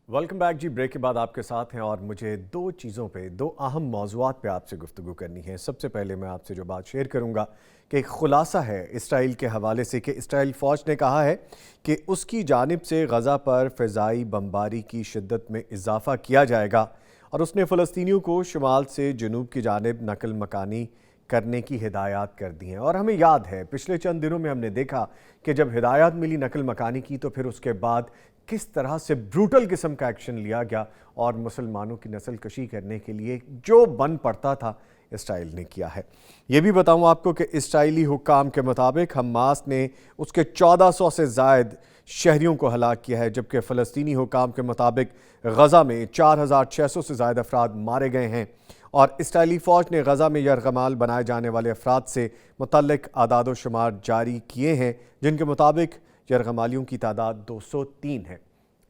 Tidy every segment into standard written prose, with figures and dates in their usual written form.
Welcome back جی. Break کے بعد آپ کے ساتھ ہیں اور مجھے دو چیزوں پہ، دو اہم موضوعات پہ آپ سے گفتگو کرنی ہے. سب سے پہلے میں آپ سے جو بات شیئر کروں گا کہ ایک خلاصہ ہے اسرائیل کے حوالے سے کہ اسرائیل فوج نے کہا ہے کہ اس کی جانب سے غزہ پر فضائی بمباری کی شدت میں اضافہ کیا جائے گا اور اس نے فلسطینیوں کو شمال سے جنوب کی جانب نقل مکانی کرنے کی ہدایات کر دی ہیں. اور ہمیں یاد ہے پچھلے چند دنوں میں ہم نے دیکھا کہ جب ہدایات ملی نقل مکانی کی تو پھر اس کے بعد کس طرح سے بروٹل قسم کا ایکشن لیا گیا اور مسلمانوں کی نسل کشی کرنے کے لیے جو بن پڑتا تھا اسرائیل نے کیا ہے. یہ بھی بتاؤں آپ کو کہ اسرائیلی حکام کے مطابق حماس نے اس کے 1400 سے زائد شہریوں کو ہلاک کیا ہے، جبکہ فلسطینی حکام کے مطابق غزہ میں 4600 سے زائد افراد مارے گئے ہیں. اور اسرائیلی فوج نے غزہ میں یرغمال بنائے جانے والے افراد سے متعلق اعداد و شمار جاری کیے ہیں، جن کے مطابق یرغمالیوں کی تعداد 203 ہے.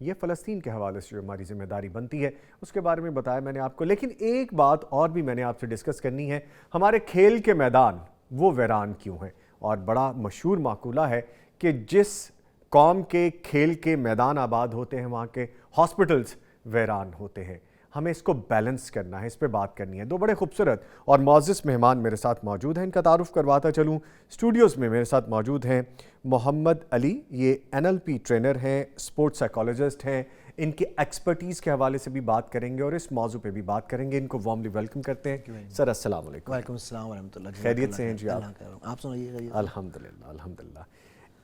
یہ فلسطین کے حوالے سے جو ہماری ذمہ داری بنتی ہے اس کے بارے میں بتایا میں نے آپ کو. لیکن ایک بات اور بھی میں نے آپ سے ڈسکس کرنی ہے، ہمارے کھیل کے میدان وہ ویران کیوں ہیں؟ اور بڑا مشہور مقولہ ہے کہ جس قوم کے کھیل کے میدان آباد ہوتے ہیں وہاں کے ہاسپٹلز ویران ہوتے ہیں. ہمیں اس کو بیلنس کرنا ہے، اس پہ بات کرنی ہے. دو بڑے خوبصورت اور معزز مہمان میرے ساتھ موجود ہیں، ان کا تعارف کرواتا چلوں. اسٹوڈیوز میں میرے ساتھ موجود ہیں محمد علی، یہ NLP ٹرینر ہیں، سپورٹ سائیکالوجسٹ ہیں. ان کی ایکسپرٹیز کے حوالے سے بھی بات کریں گے اور اس موضوع پہ بھی بات کریں گے. ان کو وارملی ویلکم کرتے ہیں. سر السلام علیکم. وعلیکم السلام ورحمۃ اللہ. خیریت سے ہیں جی آپ سنائیے. الحمدللہ الحمدللہ.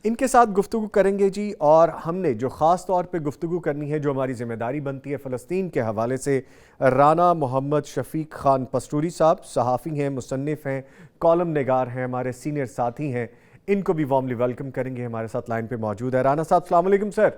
ان کے ساتھ گفتگو کریں گے جی. اور ہم نے جو خاص طور پہ گفتگو کرنی ہے، جو ہماری ذمہ داری بنتی ہے فلسطین کے حوالے سے، رانا محمد شفیق خان پسٹوری صاحب صحافی ہیں، مصنف ہیں، کالم نگار ہیں، ہمارے سینئر ساتھی ہیں. ان کو بھی وارملی ویلکم کریں گے. ہمارے ساتھ لائن پہ موجود ہے رانا صاحب. السلام علیکم سر.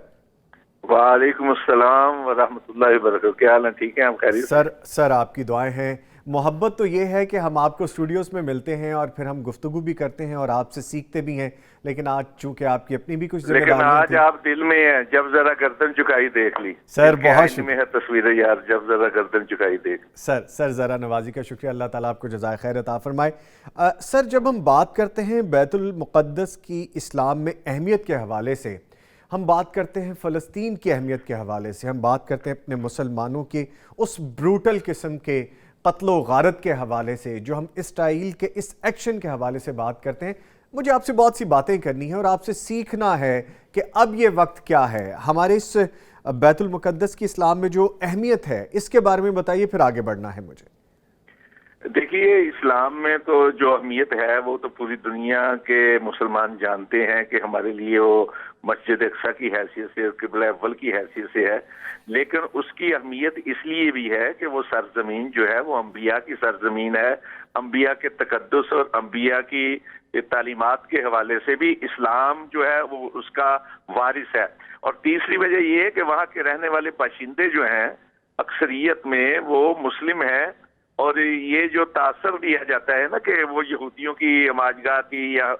وعلیکم السلام ورحمۃ اللہ وبرکاتہ. کیا حال ہے؟ ٹھیک ہے؟ ہم خیریت؟ سر آپ کی دعائیں ہیں. محبت تو یہ ہے کہ ہم آپ کو اسٹوڈیوز میں ملتے ہیں اور پھر ہم گفتگو بھی کرتے ہیں اور آپ سے سیکھتے بھی ہیں، لیکن آج چونکہ آپ کی اپنی بھی کچھ ذمہ داریاں لیکن آج آپ دل میں ہیں. جب ذرا گردن چکائی دیکھ لی سر. بہت میں ہے تصویر یار، جب ذرا گردن چکائی دیکھ. سر ذرا نوازی کا شکریہ. اللہ تعالیٰ آپ کو جزائے خیر عطا فرمائے. سر جب ہم بات کرتے ہیں بیت المقدس کی اسلام میں اہمیت کے حوالے سے، ہم بات کرتے ہیں فلسطین کی اہمیت کے حوالے سے، ہم بات کرتے ہیں اپنے مسلمانوں کے اس بروٹل قسم کے قتل و غارت کے حوالے سے، جو ہم اسرائیل کے اس ایکشن کے حوالے سے بات کرتے ہیں. مجھے آپ سے بہت سی باتیں کرنی ہیں اور آپ سے سیکھنا ہے کہ اب یہ وقت کیا ہے. ہمارے اس بیت المقدس کی اسلام میں جو اہمیت ہے اس کے بارے میں بتائیے، پھر آگے بڑھنا ہے مجھے. دیکھیے، اسلام میں تو جو اہمیت ہے وہ تو پوری دنیا کے مسلمان جانتے ہیں کہ ہمارے لیے وہ مسجد اقصی کی حیثیت سے، قبلہ اول کی حیثیت سے ہے. لیکن اس کی اہمیت اس لیے بھی ہے کہ وہ سرزمین جو ہے وہ انبیاء کی سرزمین ہے. انبیاء کے تقدس اور انبیاء کی تعلیمات کے حوالے سے بھی اسلام جو ہے وہ اس کا وارث ہے. اور تیسری وجہ یہ ہے کہ وہاں کے رہنے والے باشندے جو ہیں اکثریت میں وہ مسلم ہیں. اور یہ جو تاثر دیا جاتا ہے نا کہ وہ یہودیوں کی ہماجگاہ تھی یا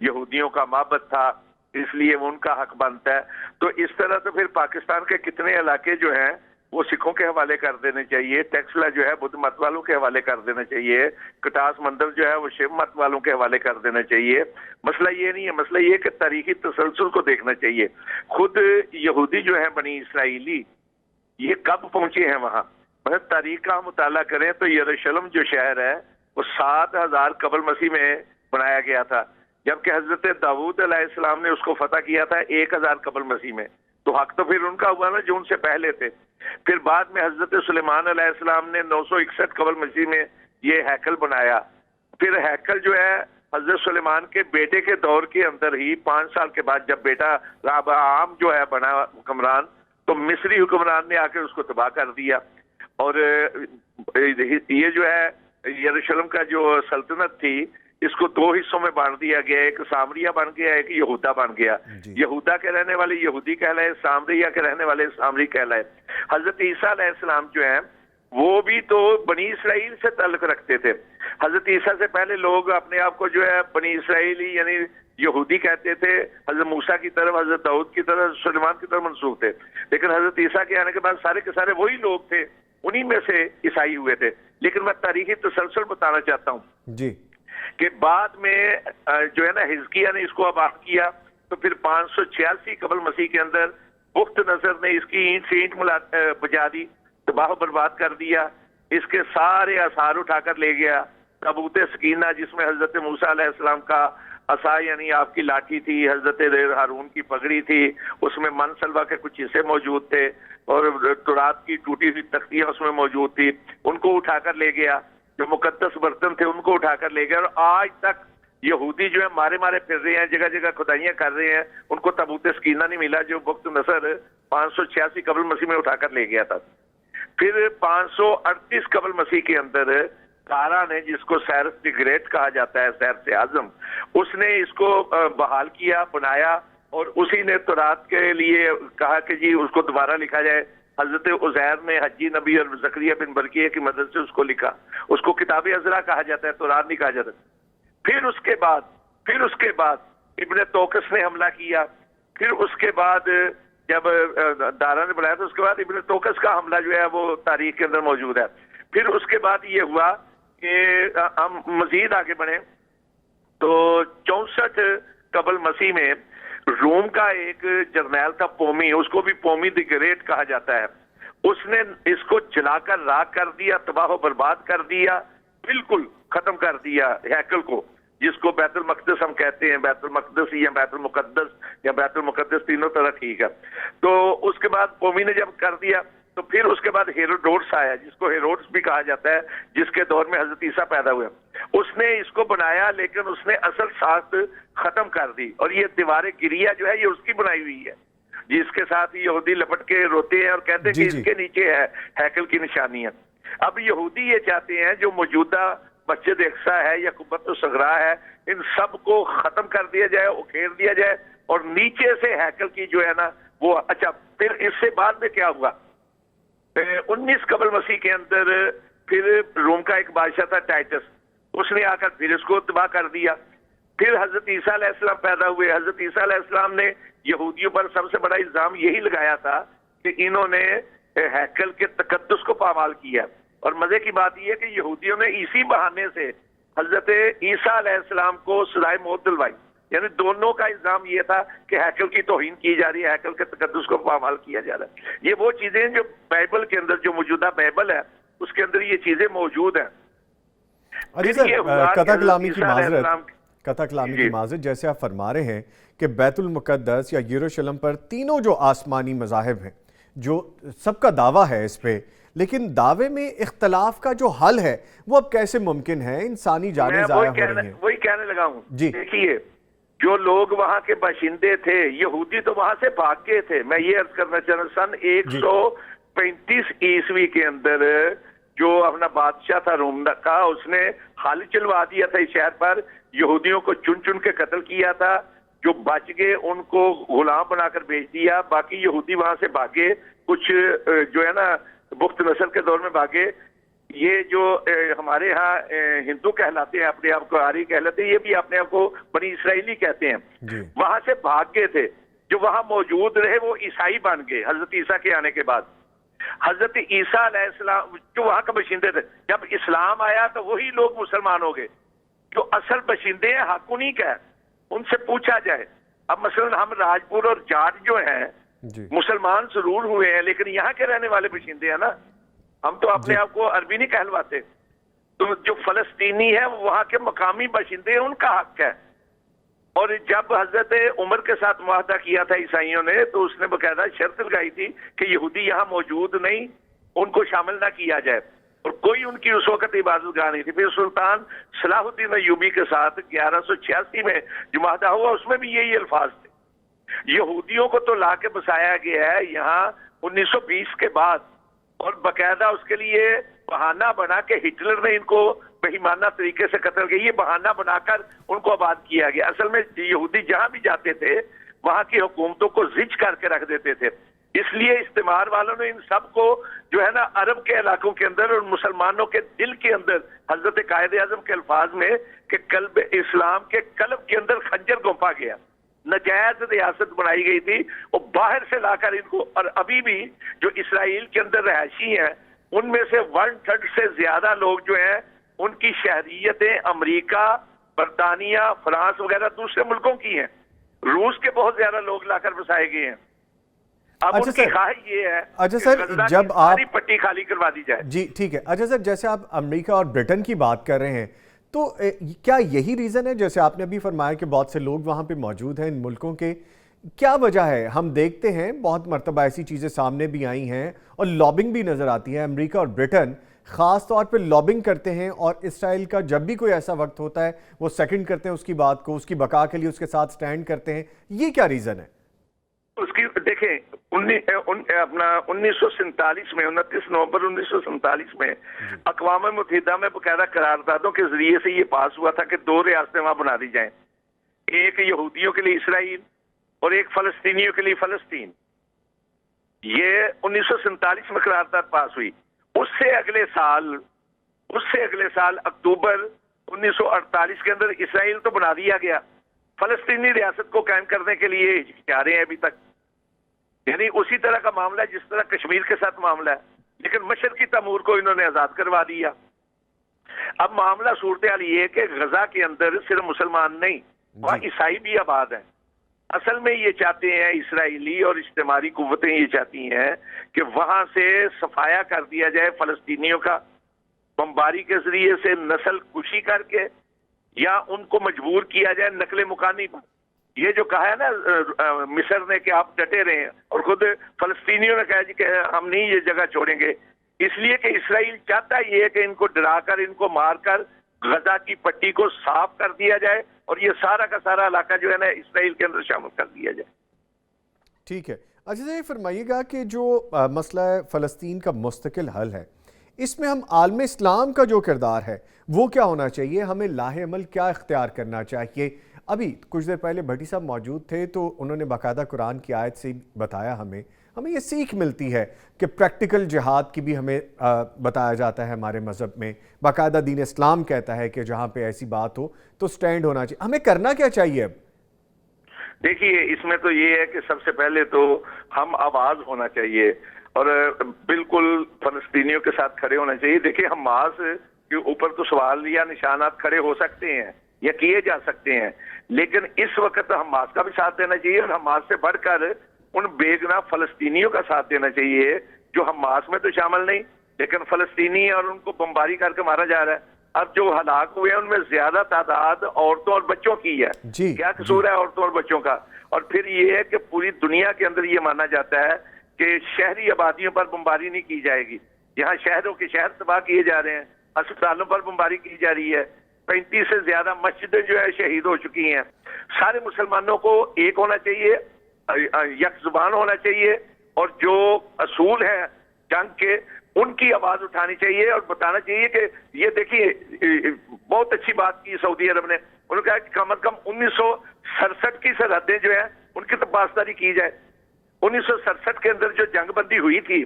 یہودیوں کا معبد تھا، اس لیے وہ ان کا حق بنتا ہے. تو اس طرح تو پھر پاکستان کے کتنے علاقے جو ہیں وہ سکھوں کے حوالے کر دینے چاہیے. ٹیکسلا جو ہے بدھ مت والوں کے حوالے کر دینا چاہیے. کٹاس مندر جو ہے وہ شیو مت والوں کے حوالے کر دینا چاہیے. مسئلہ یہ نہیں ہے، مسئلہ یہ کہ تاریخی تسلسل کو دیکھنا چاہیے. خود یہودی جو ہیں بنی اسرائیلی، یہ کب پہنچے ہیں وہاں؟ مطلب تاریخ کا مطالعہ کریں تو یروشلم جو شہر ہے وہ 7000 قبل مسیح میں بنایا گیا تھا، جبکہ حضرت داؤد علیہ السلام نے اس کو فتح کیا تھا 1000 قبل مسیح میں. تو حق تو پھر ان کا ہوا نا جو ان سے پہلے تھے. پھر بعد میں حضرت سلیمان علیہ السلام نے 961 قبل مسیح میں یہ ہیکل بنایا. پھر ہیکل جو ہے حضرت سلیمان کے بیٹے کے دور کے اندر ہی 5 سال کے بعد جب بیٹا رابعام جو ہے بنا حکمران، تو مصری حکمران نے آ کے اس کو تباہ کر دیا. اور یہ جو ہے یروشلم کا جو سلطنت تھی اس کو 2 حصوں میں بانٹ دیا گیا، ایک سامریہ بن گیا، ایک یہودا بن گیا. یہودا کے رہنے والے یہودی کہلائے، سامریہ کے رہنے والے سامری کہلائے. حضرت عیسیٰ علیہ السلام جو ہیں وہ بھی تو بنی اسرائیل سے تعلق رکھتے تھے. حضرت عیسیٰ سے پہلے لوگ اپنے آپ کو جو ہے بنی اسرائیلی یعنی یہودی کہتے تھے. حضرت موسیٰ کی طرف، حضرت داؤد کی طرف، سلیمان کی طرف منسوب تھے. لیکن حضرت عیسیٰ کے آنے کے بعد سارے کے سارے وہی لوگ تھے، انہی میں سے عیسائی ہوئے تھے. لیکن میں تاریخی تسلسل بتانا چاہتا ہوں جی کہ بعد میں جو ہے نا حزقیہ نے اس کو آباد کیا، تو پھر 586 قبل مسیح کے اندر بخت نظر نے اس کی اینٹ سے اینٹ بجا دی، تباہ و برباد کر دیا. اس کے سارے آثار اٹھا کر لے گیا. تابوت سکینہ جس میں حضرت موسیٰ علیہ السلام کا عصا یعنی آپ کی لاٹھی تھی، حضرت ہارون کی پگڑی تھی، اس میں من سلوا کے کچھ حصے موجود تھے، اور تورات کی ٹوٹی ہوئی تختیاں اس میں موجود تھی، ان کو اٹھا کر لے گیا. جو مقدس برتن تھے ان کو اٹھا کر لے گیا. اور آج تک یہودی جو ہے مارے پھر رہے ہیں، جگہ جگہ کھدائیاں کر رہے ہیں. ان کو تابوت سکینہ نہیں ملا جو بخت نصر 586 قبل مسیح میں اٹھا کر لے گیا تھا. پھر 538 قبل مسیح کے اندر کارا نے، جس کو سائرس دی گریٹ کہا جاتا ہے، سائرس اعظم، اس نے اس کو بحال کیا، بنایا، اور اسی نے تورات کے لیے کہا کہ جی اس کو دوبارہ لکھا جائے. حضرت عزیر نے حجی نبی اور زکریا بن برقیہ کی مدد سے اس کو لکھا. اس کو کتاب عزرا کہا جاتا ہے، تورات نہیں کہا جاتا. پھر اس کے بعد ابن توکس نے حملہ کیا. پھر اس کے بعد جب دارا نے بلایا تو اس کے بعد ابن توکس کا حملہ جو ہے وہ تاریخ کے اندر موجود ہے. پھر اس کے بعد یہ ہوا کہ ہم مزید آگے بڑھیں تو 64 قبل مسیح میں روم کا ایک جرنیل تھا پومی، اس کو بھی پومی دی گریٹ کہا جاتا ہے. اس نے اس کو جلا کر راکھ کر دیا، تباہ و برباد کر دیا، بالکل ختم کر دیا ہیکل کو، جس کو بیت المقدس ہم کہتے ہیں. بیت المقدس یا بیت المقدس تینوں طرح ٹھیک ہے. تو اس کے بعد قومی نے جب کر دیا تو پھر اس کے بعد ہیروڈوٹس آیا، جس کو ہیروڈس بھی کہا جاتا ہے، جس کے دور میں حضرت عیسیٰ پیدا ہوئے. اس نے اس کو بنایا لیکن اس نے اصل ساخت ختم کر دی. اور یہ دیوار گریا جو ہے یہ اس کی بنائی ہوئی ہے، جس کے ساتھ یہودی لپٹ کے روتے ہیں اور کہتے ہیں کہ اس کے نیچے ہے ہیکل کی نشانیاں. اب یہودی یہ چاہتے ہیں جو موجودہ مسجد اقصی ہے یا قبۃ الصغریٰ ہے، ان سب کو ختم کر دیا جائے، اکھیڑ دیا جائے، اور نیچے سے ہیکل کی جو ہے نا وہ. اچھا پھر اس سے بعد میں کیا ہوا؟ 19 قبل مسیح کے اندر پھر روم کا ایک بادشاہ تھا ٹائٹس، اس نے آ کر پھر اس کو تباہ کر دیا. پھر حضرت عیسیٰ علیہ السلام پیدا ہوئے. حضرت عیسیٰ علیہ السلام نے یہودیوں پر سب سے بڑا الزام یہی لگایا تھا کہ انہوں نے ہیکل کے تقدس کو پامال کیا. اور مزے کی بات یہ ہے کہ یہودیوں نے اسی بہانے سے حضرت عیسیٰ علیہ السلام کو سزائے موت دلوائی. یعنی دونوں کا الزام یہ تھا کہ ہیکل کی توہین کی جا رہی ہے، ہیکل کے تقدس کو پامال کیا جا رہا ہے. یہ وہ چیزیں جو بائبل کے اندر، جو موجودہ بائبل ہے اس کے اندر یہ چیزیں موجود ہیں. قطع کلامی کی معذرت، جیسے آپ فرما رہے ہیں کہ بیت المقدس یا یروشلم پر تینوں جو آسمانی مذاہب ہیں، جو سب کا دعویٰ ہے اس پہ، لیکن دعوے میں اختلاف کا جو حل ہے وہ اب کیسے ممکن ہے؟ انسانی جانیں ضائع ہو رہی ہیں. وہی کہنے لگا ہوں. جی دیکھیے، جو لوگ وہاں کے باشندے تھے یہودی تو وہاں سے بھاگ گئے تھے. میں یہ عرض کرنا چاہتا ہوں، سن 135 عیسوی کے اندر جو اپنا بادشاہ تھا روم کا، اس نے حال چلوا دیا تھا اس شہر پر. یہودیوں کو چن چن کے قتل کیا تھا. جو بچ گئے ان کو غلام بنا کر بیچ دیا. باقی یہودی وہاں سے بھاگے. کچھ جو ہے نا بخت نصر کے دور میں بھاگے. یہ جو ہمارے ہاں ہندو کہلاتے ہیں، اپنے آپ کو آری کہلاتے ہیں، یہ بھی اپنے آپ کو بنی اسرائیلی کہتے ہیں. وہاں سے بھاگ گئے تھے. جو وہاں موجود رہے وہ عیسائی بن گئے حضرت عیسیٰ کے آنے کے بعد. حضرت عیسیٰ علیہ السلام جو وہاں کے باشندے تھے، جب اسلام آیا تو وہی لوگ مسلمان ہو گئے. جو اصل باشندے ہیں حق انہی کا ہے، ان سے پوچھا جائے. اب مثلا ہم راجپور اور جاٹ جو ہیں مسلمان ضرور ہوئے ہیں، لیکن یہاں کے رہنے والے باشندے ہیں نا. ہم تو اپنے آپ کو عربی نہیں کہلواتے. تو جو فلسطینی ہے وہاں کے مقامی باشندے ہیں، ان کا حق ہے. اور جب حضرت عمر کے ساتھ معاہدہ کیا تھا عیسائیوں نے، تو اس نے باقاعدہ شرط لگائی تھی کہ یہودی یہاں موجود نہیں، ان کو شامل نہ کیا جائے. اور کوئی ان کی اس وقت عبادت گاہ نہیں تھی. پھر سلطان صلاح الدین ایوبی کے ساتھ 1186 میں جو معاہدہ ہوا، اس میں بھی یہی الفاظ تھے. یہودیوں کو تو لا کے بسایا گیا ہے یہاں 1920 کے بعد، اور باقاعدہ اس کے لیے بہانہ بنا کے ہٹلر نے ان کو بہیمانہ طریقے سے قتل کیا. یہ بہانہ بنا کر ان کو آباد کیا گیا. اصل میں یہودی جہاں بھی جاتے تھے وہاں کی حکومتوں کو زج کر کے رکھ دیتے تھے. اس لیے استعمار والوں نے ان سب کو جو ہے نا عرب کے علاقوں کے اندر اور مسلمانوں کے دل کے اندر حضرت قائد اعظم کے الفاظ میں کہ قلب اسلام کے قلب کے اندر خنجر گھونپا گیا، نجائز ریاست بنائی گئی تھی، اور باہر سے لا کر ان کو، اور ابھی بھی جو اسرائیل کے اندر رہائشی ہیں ان میں سے 1/3 سے زیادہ لوگ جو ہیں ان کی شہریتیں امریکہ، برطانیہ، فرانس وغیرہ دوسرے ملکوں کی ہیں، روس کے بہت زیادہ لوگ لا کر بسائے گئے ہیں۔ اب ان کی خواہش یہ ہے اچھا کہ سر، غزہ کی جب ساری پٹی خالی کروا دی جائے۔ جی ٹھیک ہے، اچھا سر، جیسے آپ امریکہ اور برٹن کی بات کر رہے ہیں تو کیا یہی ریزن ہے، جیسے آپ نے ابھی فرمایا کہ بہت سے لوگ وہاں پہ موجود ہیں ان ملکوں کے، کیا وجہ ہے؟ ہم دیکھتے ہیں بہت مرتبہ ایسی چیزیں سامنے بھی آئی ہیں اور لابنگ بھی نظر آتی ہے، امریکہ اور برٹن خاص طور پہ لابنگ کرتے ہیں، اور اسرائیل کا جب بھی کوئی ایسا وقت ہوتا ہے وہ سیکنڈ کرتے ہیں اس کی بات کو، اس کی بقا کے لیے اس کے ساتھ سٹینڈ کرتے ہیں، یہ کیا ریزن ہے؟ اس کی دیکھیں، اپنا 1947 میں 29 نومبر 1947 میں اقوام متحدہ میں باقاعدہ قراردادوں کے ذریعے سے یہ پاس ہوا تھا کہ 2 ریاستیں وہاں بنا دی جائیں، ایک یہودیوں کے لیے اسرائیل اور ایک فلسطینیوں کے لیے فلسطین۔ یہ 1947 میں قرارداد پاس ہوئی۔ اس سے اگلے سال اکتوبر 1948 کے اندر اسرائیل تو بنا دیا گیا، فلسطینی ریاست کو قائم کرنے کے لیے جا رہے ہیں ابھی تک، یعنی اسی طرح کا معاملہ ہے جس طرح کشمیر کے ساتھ معاملہ ہے، لیکن مشرقی تیمور کو انہوں نے آزاد کروا دیا۔ اب معاملہ صورتحال یہ ہے کہ غزہ کے اندر صرف مسلمان نہیں، وہاں عیسائی بھی آباد ہیں۔ اصل میں یہ چاہتے ہیں اسرائیلی اور اجتماعی قوتیں یہ چاہتی ہیں کہ وہاں سے صفایا کر دیا جائے فلسطینیوں کا، بمباری کے ذریعے سے نسل کشی کر کے، یا ان کو مجبور کیا جائے نقل مکانی پر۔ یہ جو کہا ہے نا مصر نے کہ آپ ڈٹے رہے ہیں، اور خود فلسطینیوں نے کہا جی کہ ہم نہیں یہ جگہ چھوڑیں گے، اس لیے کہ اسرائیل چاہتا یہ ہے کہ ان کو ڈرا کر، ان کو مار کر غزہ کی پٹی کو صاف کر دیا جائے اور یہ سارا کا سارا علاقہ جو ہے نا اسرائیل کے اندر شامل کر دیا جائے۔ ٹھیک ہے، اچھا یہ فرمائیے گا کہ جو مسئلہ فلسطین کا مستقل حل ہے، اس میں ہم عالم اسلام کا جو کردار ہے وہ کیا ہونا چاہیے؟ ہمیں لاہ عمل کیا اختیار کرنا چاہیے؟ ابھی کچھ دیر پہلے بھٹی صاحب موجود تھے تو انہوں نے باقاعدہ قرآن کی آیت سے بتایا، ہمیں یہ سیکھ ملتی ہے کہ پریکٹیکل جہاد کی بھی ہمیں بتایا جاتا ہے ہمارے مذہب میں، باقاعدہ دین اسلام کہتا ہے کہ جہاں پہ ایسی بات ہو تو سٹینڈ ہونا چاہیے۔ ہمیں کرنا کیا چاہیے اب؟ دیکھیے، اس میں تو یہ ہے کہ سب سے پہلے تو ہم آواز ہونا چاہیے اور بالکل فلسطینیوں کے ساتھ کھڑے ہونا چاہیے۔ دیکھیے، حماس کے اوپر تو سوال یا نشانات کھڑے ہو سکتے ہیں یا کیے جا سکتے ہیں، لیکن اس وقت حماس کا بھی ساتھ دینا چاہیے، اور حماس سے بڑھ کر ان بے گناہ فلسطینیوں کا ساتھ دینا چاہیے جو حماس میں تو شامل نہیں لیکن فلسطینی ہیں اور ان کو بمباری کر کے مارا جا رہا ہے۔ اب جو ہلاک ہوئے ہیں ان میں زیادہ تعداد عورتوں اور بچوں کی ہے۔ کیا قصور ہے عورتوں اور بچوں کا؟ اور پھر یہ ہے کہ پوری دنیا کے اندر یہ مانا جاتا ہے کہ شہری آبادیوں پر بمباری نہیں کی جائے گی، یہاں شہروں کے شہر تباہ کیے جا رہے ہیں، اسپتالوں پر بمباری کی جا رہی ہے، 35 سے زیادہ مسجدیں جو ہے شہید ہو چکی ہیں۔ سارے مسلمانوں کو ایک ہونا چاہیے، یک زبان ہونا چاہیے، اور جو اصول ہیں جنگ کے ان کی آواز اٹھانی چاہیے اور بتانا چاہیے کہ یہ دیکھیے بہت اچھی بات کی سعودی عرب نے، انہوں نے کہا کہ کم از کم 1967 کی سرحدیں جو ہیں ان کی تو پاسداری کی جائے۔ 1967 کے اندر جو جنگ بندی ہوئی تھی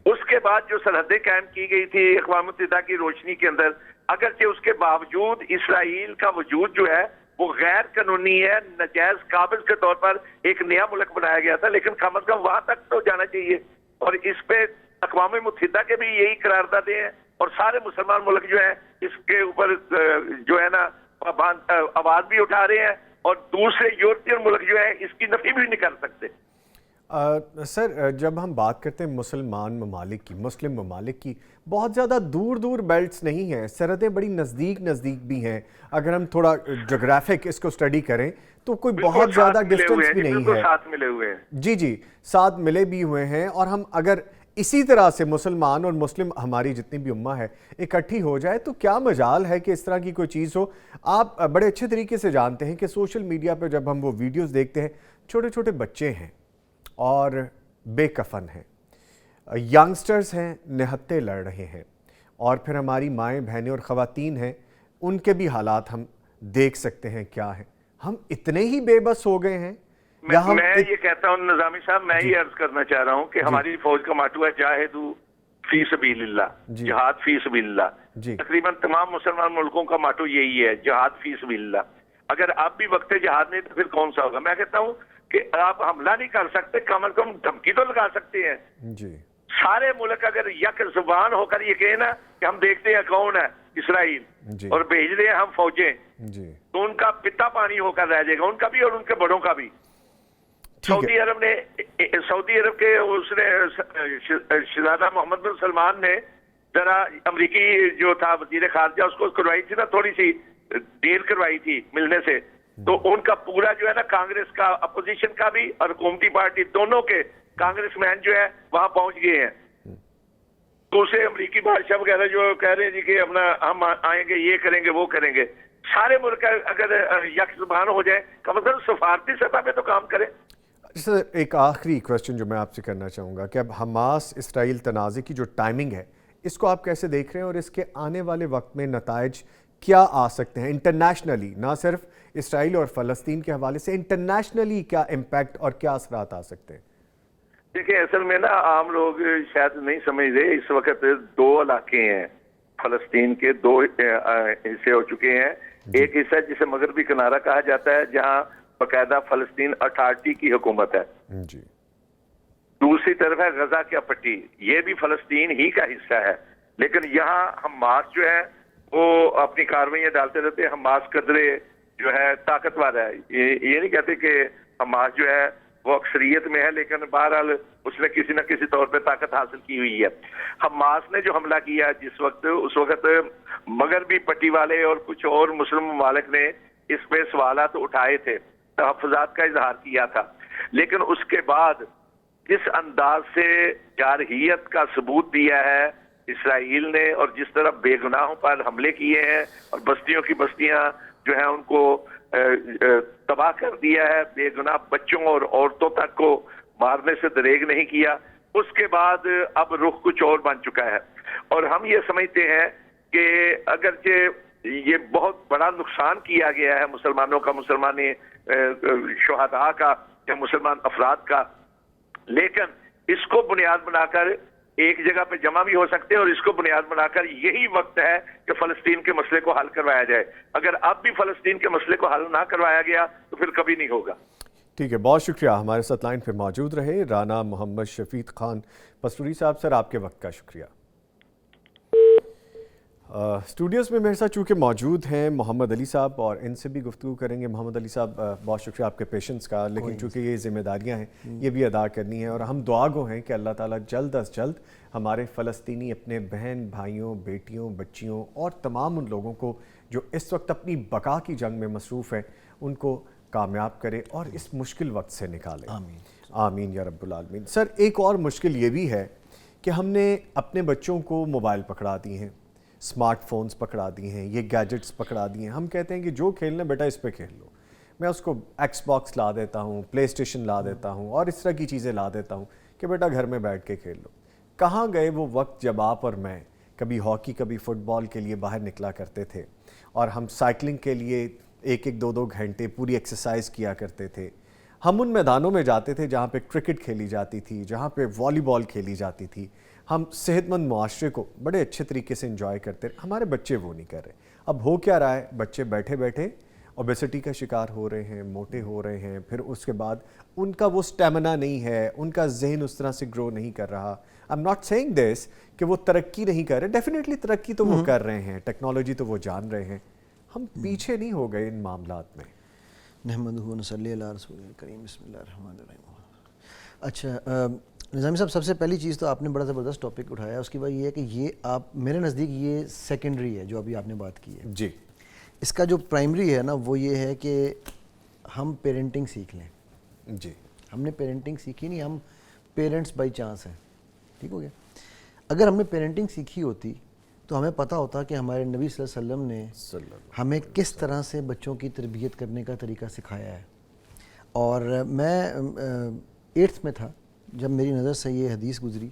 اس کے بعد جو سرحدیں قائم کی گئی تھی اقوام متحدہ کی روشنی کے اندر، اگرچہ اس کے باوجود اسرائیل کا وجود جو ہے وہ غیر قانونی ہے، ناجائز قابض کے طور پر ایک نیا ملک بنایا گیا تھا، لیکن کم از کم وہاں تک تو جانا چاہیے، اور اس پہ اقوام متحدہ کے بھی یہی قراردادیں ہیں، اور سارے مسلمان ملک جو ہیں اس کے اوپر جو ہے نا آواز بھی اٹھا رہے ہیں، اور دوسرے یورپین ملک جو ہیں اس کی نفی بھی نہیں کر سکتے۔ سر، جب ہم بات کرتے ہیں مسلمان ممالک کی، مسلم ممالک کی، بہت زیادہ دور دور بیلٹس نہیں ہیں، سرحدیں بڑی نزدیک بھی ہیں، اگر ہم تھوڑا جغرافک اس کو سٹڈی کریں تو کوئی بہت زیادہ ڈسٹنس بھی نہیں ہے، ساتھ ملے ہوئے ہیں، جی ساتھ ملے بھی ہوئے ہیں، اور ہم اگر اسی طرح سے مسلمان اور مسلم ہماری جتنی بھی امہ ہے اکٹھی ہو جائے تو کیا مجال ہے کہ اس طرح کی کوئی چیز ہو؟ آپ بڑے اچھے طریقے سے جانتے ہیں کہ سوشل میڈیا پہ جب ہم وہ ویڈیوز دیکھتے ہیں، چھوٹے چھوٹے بچے ہیں اور بے کفن ہیں، ینگسٹرز ہیں، نہتے لڑ رہے ہیں، اور پھر ہماری مائیں بہنیں اور خواتین ہیں، ان کے بھی حالات ہم دیکھ سکتے ہیں کیا ہیں۔ ہم اتنے ہی بے بس ہو گئے ہیں میں یہ کہتا ہوں نظامی صاحب، میں یہ عرض کرنا چاہ رہا ہوں کہ ہماری فوج کا ماٹو ہے جاہدو فی سبیل اللہ، جہاد فی سبیل اللہ. تقریباً تمام مسلمان ملکوں کا ماٹو یہی ہے، جہاد فی سبیل اللہ. اگر آپ بھی وقت جہاد نہیں تو پھر کون سا ہوگا؟ میں کہتا ہوں کہ آپ حملہ نہیں کر سکتے، کم از کم دھمکی تو لگا سکتے ہیں. سارے ملک اگر یک زبان ہو کر یہ کہے نا کہ ہم دیکھتے ہیں کون ہے اسرائیل اور بھیج رہے ہیں ہم فوجیں، تو ان کا پتا پانی ہو کر رہ جائے گا، ان کا بھی اور ان کے بڑوں کا بھی. سعودی عرب کے اس نے شہزادہ محمد بن سلمان نے ذرا امریکی جو تھا وزیر خارجہ اس کو کروائی تھی نا، تھوڑی سی دیر کروائی تھی ملنے سے، تو ان کا پورا جو ہے نا کانگریس کا، اپوزیشن کا بھی اور حکومتی پارٹی دونوں کے کانگریس مین جو ہے وہاں پہنچ گئے ہیں. تو اسے امریکی بادشاہ وغیرہ جو کہہ رہے ہیں جی کہ اپنا ہم آئیں گے، یہ کریں گے، وہ کریں گے. سارے ملک اگر یک زبان ہو جائے، کم از کم سفارتی سطح پہ تو کام کریں. سر ایک آخری کویسچن جو میں آپ سے کرنا چاہوں گا کہ اب حماس اسرائیل تنازع کی جو ٹائمنگ ہے اس کو آپ کیسے دیکھ رہے ہیں، اور اس کے آنے والے وقت میں نتائج کیا آ سکتے ہیں انٹرنیشنلی، نہ صرف اسرائیل اور فلسطین کے حوالے سے، انٹرنیشنلی کیا امپیکٹ اور کیا اثرات آ سکتے ہیں؟ دیکھیں اصل میں نا عام لوگ شاید نہیں سمجھ رہے، اس وقت دو علاقے ہیں فلسطین کے، دو حصے ہو چکے ہیں. ایک حصہ جسے مغربی کنارہ کہا جاتا ہے جہاں باقاعدہ فلسطین اتھارٹی کی حکومت ہے، دوسری طرف ہے غزہ کی پٹی، یہ بھی فلسطین ہی کا حصہ ہے. لیکن یہاں حماس جو ہے وہ اپنی کارروائیاں ڈالتے رہتے ہیں. حماس قدرے جو ہے طاقتور ہے، یہ نہیں کہتے کہ حماس جو ہے وہ اکثریت میں ہے، لیکن بہرحال اس نے کسی نہ کسی طور پہ طاقت حاصل کی ہوئی ہے. حماس نے جو حملہ کیا جس وقت، اس وقت مغربی پٹی والے اور کچھ اور مسلم ممالک نے اس پہ سوالات اٹھائے تھے، تحفظات کا اظہار کیا تھا. لیکن اس کے بعد جس انداز سے جارحیت کا ثبوت دیا ہے اسرائیل نے، اور جس طرح بے گناہوں پر حملے کیے ہیں اور بستیوں کی بستیاں جو ہیں ان کو تباہ کر دیا ہے، بے گناہ بچوں اور عورتوں تک کو مارنے سے دریغ نہیں کیا، اس کے بعد اب رخ کچھ اور بن چکا ہے. اور ہم یہ سمجھتے ہیں کہ اگرچہ یہ بہت بڑا نقصان کیا گیا ہے مسلمانوں کا، مسلمانی شہداء کا یا مسلمان افراد کا، لیکن اس کو بنیاد بنا کر ایک جگہ پہ جمع بھی ہو سکتے ہیں، اور اس کو بنیاد بنا کر یہی وقت ہے کہ فلسطین کے مسئلے کو حل کروایا جائے. اگر اب بھی فلسطین کے مسئلے کو حل نہ کروایا گیا تو پھر کبھی نہیں ہوگا. ٹھیک ہے، بہت شکریہ ہمارے ساتھ لائن پہ موجود رہے رانا محمد شفیق خان پسٹوری صاحب. سر آپ کے وقت کا شکریہ. اسٹوڈیوز میں میرے ساتھ چونکہ موجود ہیں محمد علی صاحب، اور ان سے بھی گفتگو کریں گے. محمد علی صاحب بہت شکریہ آپ کے پیشنس کا، لیکن چونکہ یہ ذمہ داریاں ہیں یہ بھی ادا کرنی ہیں، اور ہم دعا گو ہیں کہ اللہ تعالیٰ جلد از جلد ہمارے فلسطینی اپنے بہن بھائیوں، بیٹیوں، بچیوں اور تمام ان لوگوں کو جو اس وقت اپنی بقا کی جنگ میں مصروف ہیں ان کو کامیاب کرے اور اس مشکل وقت سے نکالے. آمین آمین یا رب العالمین. سر ایک اور مشکل یہ بھی ہے کہ ہم نے اپنے بچوں کو موبائل پکڑا دی ہیں، اسمارٹ فونز پکڑا دی ہیں، یہ گیجٹس پکڑا دی ہیں. ہم کہتے ہیں کہ جو کھیلنا بیٹا اس پہ کھیل لو. میں اس کو ایکس باکس لا دیتا ہوں، پلے اسٹیشن لا دیتا ہوں اور اس طرح کی چیزیں لا دیتا ہوں کہ بیٹا گھر میں بیٹھ کے کھیل لو. کہاں گئے وہ وقت جب آپ اور میں کبھی ہاکی کبھی فٹ بال کے لیے باہر نکلا کرتے تھے، اور ہم سائیکلنگ کے لیے 1-2 گھنٹے پوری ایکسرسائز کیا کرتے تھے. ہم ان میدانوں میں جاتے تھے جہاں پہ کرکٹ کھیلی جاتی تھی، جہاں پہ والی بال کھیلی جاتی تھی. ہم صحت مند معاشرے کو بڑے اچھے طریقے سے انجوائے کرتے رہے. ہمارے بچے وہ نہیں کر رہے. اب ہو کیا رہا ہے، بچے بیٹھے بیٹھے اوبیسٹی کا شکار ہو رہے ہیں، موٹے ہو رہے ہیں. پھر اس کے بعد ان کا وہ سٹیمنا نہیں ہے، ان کا ذہن اس طرح سے گرو نہیں کر رہا. آئی ایم ناٹ سیئنگ دس کہ وہ ترقی نہیں کر رہے، ڈیفینیٹلی ترقی تو وہ کر رہے ہیں، ٹیکنالوجی تو وہ جان رہے ہیں. ہم پیچھے نہیں ہو گئے ان معاملات میں. نحمدہ و نصلی علی رسول الکریم، بسم اللہ الرحمن الرحیم. اچھا نظامی صاحب، سب سے پہلی چیز تو آپ نے بڑا زبردست ٹاپک اٹھایا. اس کی وجہ یہ ہے کہ یہ آپ میرے نزدیک یہ سیکنڈری ہے جو ابھی آپ نے بات کی ہے. جی، اس کا جو پرائمری ہے نا وہ یہ ہے کہ ہم پیرنٹنگ سیکھ لیں. جی، ہم نے پیرنٹنگ سیکھی نہیں، ہم پیرنٹس بائی چانس ہیں. ٹھیک ہو گیا. اگر ہم نے پیرنٹنگ سیکھی ہوتی تو ہمیں پتہ ہوتا کہ ہمارے نبی صلی اللہ علیہ وسلم نے ہمیں کس طرح سے بچوں کی تربیت کرنے کا طریقہ سکھایا ہے. اور میں 8th میں تھا جب میری نظر سے یہ حدیث گزری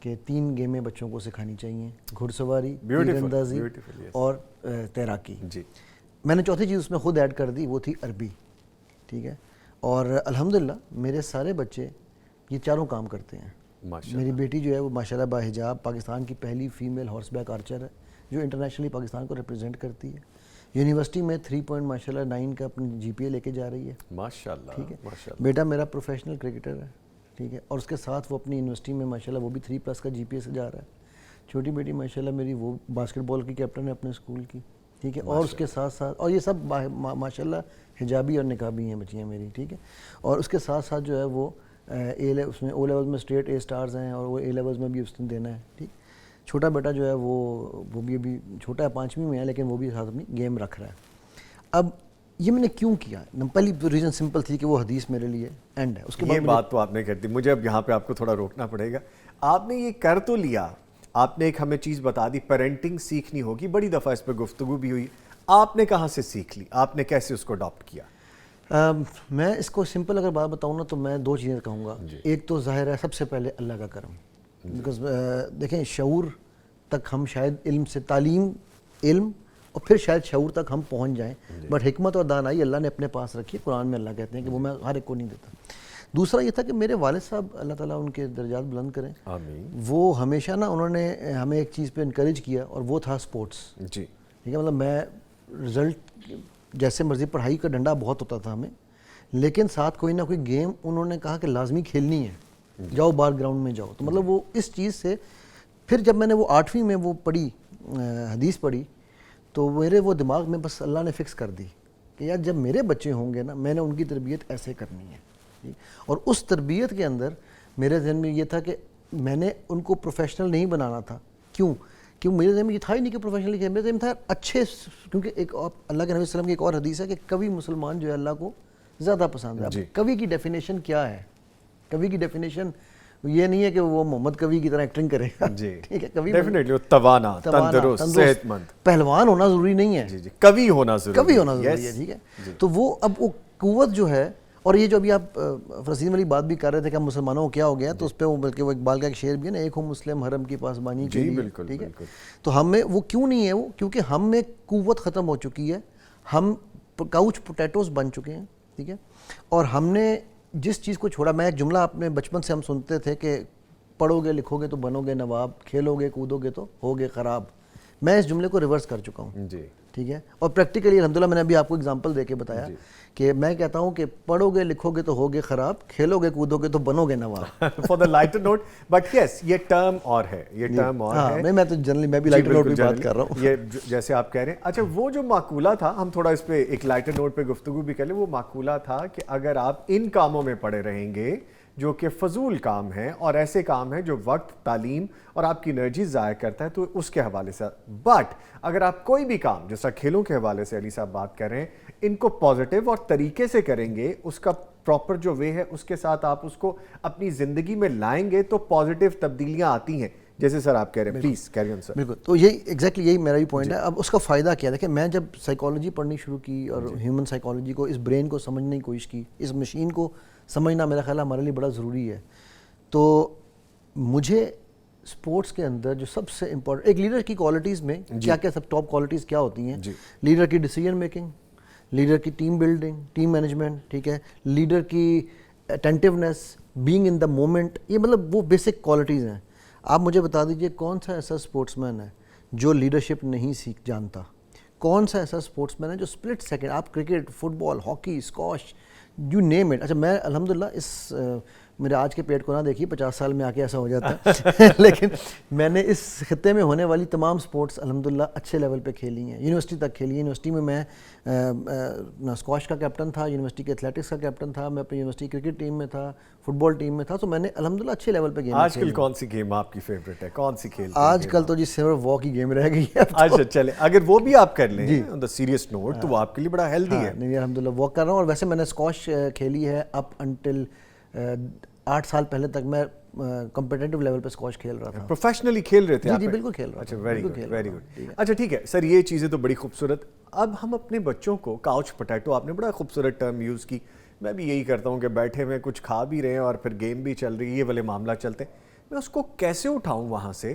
کہ 3 گیمیں بچوں کو سکھانی چاہیے، گھڑ سواری، تیر اندازی اور تیراکی. جی، میں نے چوتھی چیز اس میں خود ایڈ کر دی، وہ تھی عربی. ٹھیک ہے. اور الحمدللہ میرے سارے بچے یہ چاروں کام کرتے ہیں. میری بیٹی جو ہے وہ ماشاءاللہ باحجاب پاکستان کی پہلی فیمیل ہارس بیک آرچر ہے جو انٹرنیشنلی پاکستان کو ریپرزینٹ کرتی ہے. یونیورسٹی میں 3 ماشاءاللہ 9 کا اپنی جی پی اے لے کے جا رہی ہے. ماشاءاللہ. ٹھیک ہے. بیٹا میرا پروفیشنل کرکٹر ہے. ٹھیک ہے. اور اس کے ساتھ وہ اپنی یونیورسٹی میں ماشاءاللہ وہ بھی 3+ کا جی پی اے سے جا رہا ہے. چھوٹی بیٹی ماشاءاللہ میری وہ باسکٹ بال کی کیپٹن ہے اپنے اسکول کی. ٹھیک ہے. اور اس کے ساتھ ساتھ اور یہ سب ماشاءاللہ حجابی اور نقابی ہیں بچیاں میری. ٹھیک ہے. اور اس کے ساتھ ساتھ جو ہے وہ اس میں او لیولز میں اسٹریٹ اے سٹارز ہیں اور وہ اے لیولز میں بھی اس نے دینا ہے. ٹھیک. چھوٹا بیٹا جو ہے وہ بھی ابھی چھوٹا ہے 5ویں میں ہے لیکن وہ بھی ساتھ اپنی گیم رکھ رہا ہے. اب یہ میں نے کیوں کیا؟ پہلی ریزن سمپل تھی کہ وہ حدیث میرے لیے اینڈ ہے. اس کے بعد یہ بات تو آپ نے کر دی. مجھے اب یہاں پہ آپ کو تھوڑا روکنا پڑے گا. آپ نے یہ کر تو لیا, آپ نے ایک ہمیں چیز بتا دی, پیرنٹنگ سیکھنی ہوگی. بڑی دفعہ اس پہ گفتگو بھی ہوئی. آپ نے کہاں سے سیکھ لی, آپ نے کیسے اس کو اڈاپٹ کیا؟ میں اس کو سمپل اگر بات بتاؤں نا تو میں 2 چیزیں کہوں گا. ایک تو ظاہر ہے سب سے پہلے اللہ کا کرم, بیکاز دیکھیں شعور تک ہم شاید علم سے تعلیم علم اور پھر شاید شعور تک ہم پہنچ جائیں, بٹ حکمت اور دانائی اللہ نے اپنے پاس رکھی ہے. قرآن میں اللہ کہتے ہیں کہ وہ میں ہر ایک کو نہیں دیتا. دوسرا یہ تھا کہ میرے والد صاحب اللہ تعالیٰ ان کے درجات بلند کریں, وہ ہمیشہ نا انہوں نے ہمیں ایک چیز پہ انکریج کیا اور وہ تھا سپورٹس. جی ٹھیک ہے. مطلب میں رزلٹ جیسے مرضی پڑھائی کا ڈنڈا بہت ہوتا تھا ہمیں, لیکن ساتھ کوئی نہ کوئی گیم انہوں نے کہا کہ لازمی کھیلنی ہے, جاؤ باہر گراؤنڈ میں جاؤ. تو مطلب وہ اس چیز سے پھر جب میں نے وہ 8ویں میں وہ پڑھی حدیث پڑھی تو میرے وہ دماغ میں بس اللہ نے فکس کر دی کہ یار جب میرے بچے ہوں گے نا میں نے ان کی تربیت ایسے کرنی ہے. اور اس تربیت کے اندر میرے ذہن میں یہ تھا کہ میں نے ان کو پروفیشنل نہیں بنانا تھا. کیوں میرے ذہن میں یہ تھا ہی نہیں کہ پروفیشنل کیا, میرے ذہن میں تھا اچھے, کیونکہ ایک اللہ کے نبی صلی اللہ علیہ وسلم کی ایک اور حدیث ہے کہ کبھی مسلمان جو ہے اللہ کو زیادہ پسند ہے. کبھی کی ڈیفینیشن کیا ہے؟ کبھی کی ڈیفینیشن یہ نہیں ہے کہ وہ محمد کبھی کی طرح ایکٹنگ کرے گا. ٹھیک ہے. کبھی ڈیفینیٹلی توانا, تندرست, صحت مند, پہلوان ہونا ضروری نہیں ہے. کبھی ہونا ضروری ہے. ٹھیک ہے. تو وہ اب وہ قوت جو ہے, اور یہ جو ابھی آپ فرسین والی بات بھی کر رہے تھے کہ ہم مسلمانوں کو کیا ہو گیا, تو اس پہ وہ بلکہ وہ اقبال کا ایک شعر بھی ہے نا, ایک ہوں مسلم حرم کی پاسبانی کے لیے. ٹھیک ہے. تو ہم میں وہ کیوں نہیں ہے, وہ کیونکہ ہم میں قوت ختم ہو چکی ہے, ہم کاؤچ پوٹیٹوز بن چکے ہیں. ٹھیک ہے. اور ہم نے جس چیز کو چھوڑا, میں ایک جملہ اپنے بچپن سے ہم سنتے تھے کہ پڑھو گے لکھو گے تو بنو گے نواب, کھیلو گے کودو گے تو ہوگے خراب. میں اس جملے کو ریورس کر چکا ہوں. ٹھیک ہے. اور پریکٹیکلی الحمدللہ میں نے ابھی آپ کو اگزامپل دے کے بتایا کہ میں کہتا ہوں کہ پڑھو گے لکھو گے تو ہوگے خراب, کھیلو گے کودو گے تو بنو گے نواب. For the lighter note, but yes یہ ٹرم اور ہے, یہ ٹرم اور ہے. میں تو جنرلی میں بھی لائٹر نوٹ پہ بات کر رہا ہوں. یہ جیسے آپ کہہ رہے ہیں. اچھا وہ جو معقولہ تھا, ہم تھوڑا اس پہ ایک لائٹر نوٹ پہ گفتگو بھی کر لیں. وہ معقولہ تھا کہ اگر آپ ان کاموں میں پڑے رہیں گے جو کہ فضول کام ہیں اور ایسے کام ہیں جو وقت, تعلیم اور آپ کی انرجی ضائع کرتا ہے, تو اس کے حوالے سے. بٹ اگر آپ کوئی بھی کام جیسا کھیلوں کے حوالے سے علی صاحب بات کر رہے ہیں, ان کو پازیٹیو اور طریقے سے کریں گے, اس کا پراپر جو وے ہے اس کے ساتھ آپ اس کو اپنی زندگی میں لائیں گے تو پازیٹیو تبدیلیاں آتی ہیں, جیسے سر آپ کہہ رہے ہیں. پلیز کیری آن سر. بالکل. تو یہی ایگزیکٹلی یہی میرا بھی پوائنٹ ہے. اب اس کا فائدہ کیا؟ دیکھیں میں جب سائیکالوجی پڑھنی شروع کی اور ہیومن سائیکالوجی کو, اس برین کو سمجھنے کی کوشش کی, اس مشین کو سمجھنا میرا خیال ہمارے لیے بڑا ضروری ہے. تو مجھے سپورٹس کے اندر جو سب سے امپورٹنٹ, ایک لیڈر کی کوالٹیز میں کیا کیا سب ٹاپ کوالٹیز کیا ہوتی ہیں؟ لیڈر کی ڈیسیجن میکنگ, لیڈر کی ٹیم بلڈنگ, ٹیم مینجمنٹ. ٹھیک ہے. لیڈر کی attentiveness, being in the moment. یہ مطلب وہ بیسک کوالٹیز ہیں. آپ مجھے بتا دیجئے کون سا ایسا سپورٹس مین ہے جو لیڈرشپ نہیں سیکھ جانتا؟ کون سا ایسا سپورٹس مین ہے جو سپلٹ سیکنڈ, آپ cricket, football, hockey, squash, you name it. اچھا میں الحمدللہ اس میرے آج کے پیٹ کو نہ دیکھیے, 50 سال میں آ کے ایسا ہو جاتا ہے لیکن میں نے اس خطے میں ہونے والی تمام سپورٹس الحمدللہ اچھے لیول پہ کھیلی ہیں. یونیورسٹی تک کھیلی ہے. یونیورسٹی میں اسکواش کا کیپٹن تھا, یونیورسٹی کے ایتھلیٹکس کا کیپٹن تھا, میں اپنی یونیورسٹی کرکٹ ٹیم میں تھا, فٹ بال ٹیم میں تھا. تو میں نے الحمدللہ اچھے لیول پہ گیم کھیلی. آج کل کون سی گیم آپ کی فیوریٹ ہے, کون سی کھیلتے ہیں؟ آج کل تو جی صرف واک کی گیم رہ گئی ہے. اچھا چلے, اگر وہ بھی آپ کر لیں آن دا سیریس نوٹ تو وہ آپ کے لیے بڑا ہیلدی ہے. نہیں الحمدللہ واک کر رہا ہوں. اور ویسے میں نے اسکواش کھیلی ہے اپ انٹل 8 سال پہلے تک. میں کمپٹیٹیو لیول پہ اسکواش کھیل رہا تھا. پروفیشنلی کھیل رہے تھے؟ جی بالکل کھیل رہا تھا. اچھا ویری گڈ, ویری گڈ. اچھا ٹھیک ہے سر, یہ چیزیں تو بڑی خوبصورت. اب ہم اپنے بچوں کو, کاؤچ پوٹیٹو آپ نے بڑا خوبصورت ٹرم یوز کی, میں بھی یہی کرتا ہوں کہ بیٹھے ہوئے کچھ کھا بھی رہے ہیں اور پھر گیم بھی چل رہی ہے, یہ والے معاملہ چلتے ہیں, میں اس کو کیسے اٹھاؤں وہاں سے؟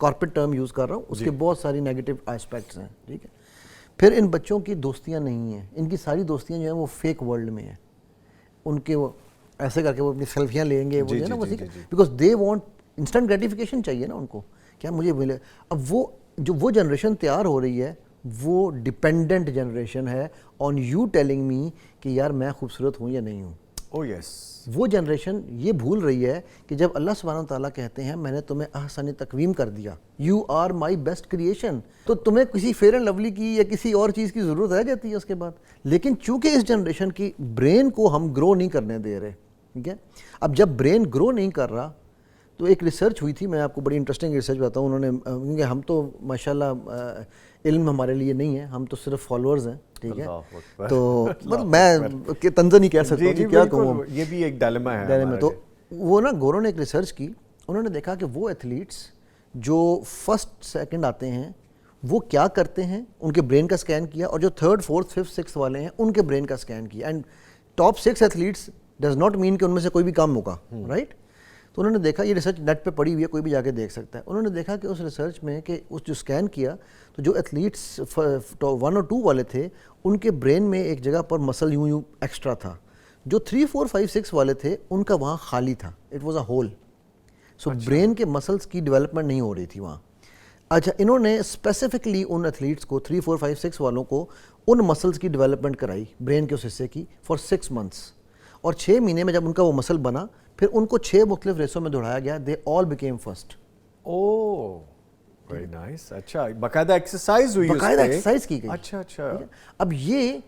کارپوریٹ ٹرم یوز کر رہا ہوں, اس کے بہت ساری نیگیٹو اسپیکٹس ہیں, ٹھیک ہے. پھر ان بچوں کی دوستیاں نہیں ہیں, ان کی ساری دوستیاں جو ہیں وہ فیک ورلڈ میں ہیں. ان کے وہ ایسے کر کے وہ اپنی سیلفیاں لیں گے, وہ جو ہے نا وہ because they want instant gratification چاہیے نا ان کو, کیا مجھے ملے. اب وہ جنریشن تیار ہو رہی ہے وہ ڈپینڈنٹ جنریشن ہے آن یو ٹیلنگ می کہ یار میں خوبصورت ہوں یا نہیں ہوں. او یس. وہ جنریشن یہ بھول رہی ہے کہ جب اللہ سبحانہ وتعالیٰ کہتے ہیں میں نے تمہیں احسن تقویم کر دیا, you are my best creation, تو تمہیں کسی فیئر اینڈ لولی کی یا کسی اور چیز کی ضرورت رہ جاتی ہے اس کے بعد. لیکن چونکہ اس جنریشن کی برین کو ہم گرو نہیں کرنے دے رہے, ٹھیک ہے. اب جب برین گرو نہیں کر رہا تو ایک ریسرچ ہوئی تھی, میں آپ کو بڑی انٹرسٹنگ ریسرچ بتاتا ہوں. انہوں نے, کیونکہ ہم تو ماشاءاللہ علم ہمارے لیے نہیں ہے, ہم تو صرف فالوورز ہیں, ٹھیک ہے. تو مطلب میں طنزاً نہیں کہہ سکتا کہ کیا کہوں, یہ بھی ایک ڈائلما ہے. تو وہ نا گورو نے ایک ریسرچ کی, انہوں نے دیکھا کہ وہ ایتھلیٹس جو فرسٹ سیکنڈ آتے ہیں وہ کیا کرتے ہیں, ان کے برین کا اسکین کیا, اور جو تھرڈ فورتھ ففتھ سکس والے ہیں ان کے برین کا اسکین کیا. And top 6 athletes does not mean کہ ان میں سے کوئی بھی کام ہوگا, رائٹ. تو انہوں نے دیکھا, یہ ریسرچ نیٹ پہ پڑی ہوئی ہے, کوئی بھی جا کے دیکھ سکتا ہے. انہوں نے دیکھا کہ اس ریسرچ میں کہ اس جو اسکین کیا تو جو ایتھلیٹس 1 اور 2 والے تھے ان کے برین میں ایک جگہ پر مسل یوں ایکسٹرا تھا, جو 3 4 5 6 والے تھے ان کا وہاں خالی تھا, it was a whole. So brain کے مسلس کی ڈیولپمنٹ نہیں ہو رہی تھی وہاں. اچھا, انہوں نے اسپیسیفکلی ان ایتھلیٹس کو 3 4 5 6 والوں کو ان مسلس کی ڈیولپمنٹ کرائی برین کے اس حصے کی فار 6 months, اور 6 مہینے میں جب ان کا وہ مسل بنا پھر ان کو 6 مختلف ریسوں میں دوڑایا گیا, دے آل بیکیم فرسٹ. اوہ ویری نائس. اچھا, باقاعدہ ایکسرسائز ہوئی, باقاعدہ ایکسرسائز کی گئی. اچھا اچھا. اب یہ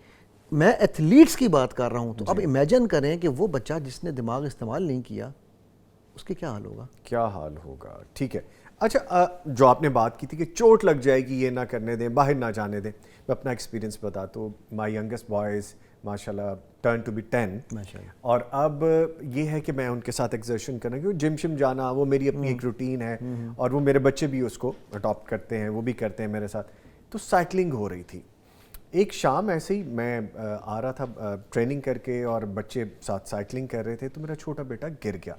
میں ایتھلیٹس کی بات کر رہا ہوں, تو اب امیجن کریں کہ وہ بچہ جس نے دماغ استعمال نہیں کیا اس کے کیا حال ہوگا, کیا حال ہوگا. ٹھیک ہے. اچھا, جو آپ نے بات کی تھی کہ چوٹ لگ جائے گی, یہ نہ کرنے دیں, باہر نہ جانے دیں, میں اپنا ایکسپیرینس بتاتا ہوں. مائی ینگسٹ بوائز ماشاءاللہ ٹرن ٹو بی 10, اور اب یہ ہے کہ میں ان کے ساتھ ایکزرشن کرنا, کیونکہ جم شم جانا وہ میری اپنی ایک روٹین ہے, اور وہ میرے بچے بھی اس کو اڈاپٹ کرتے ہیں, وہ بھی کرتے ہیں میرے ساتھ. تو سائیکلنگ ہو رہی تھی. ایک شام ایسے ہی میں آ رہا تھا ٹریننگ کر کے, اور بچے ساتھ سائیکلنگ کر رہے تھے, تو میرا چھوٹا بیٹا گر گیا.